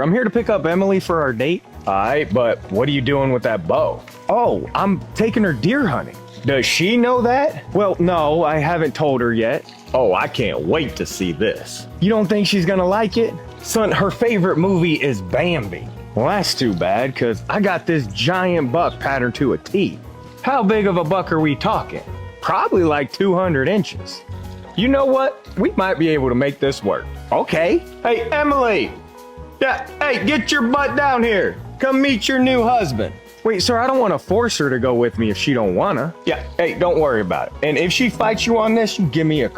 sir. I'm here to pick up Emily for our date. Alright, but what are you doing with that bow? Oh, I'm taking her deer hunting. Does she know that? Well, no, I haven't told her yet. Oh, I can't wait to see this. You don't think she's gonna like it? Son, her favorite movie is Bambi. Well, that's too bad, because I got this giant buck patterned to a T. How big of a buck are we talking? Probably like 200 inches. You know what? We might be able to make this work. Okay. Hey, Emily! Yeah, hey, get your butt down here. Come meet your new husband. Wait, sir, I don't want to force her to go with me if she don't wanna. Yeah, hey, don't worry about it. And if she fights you on this, you give me a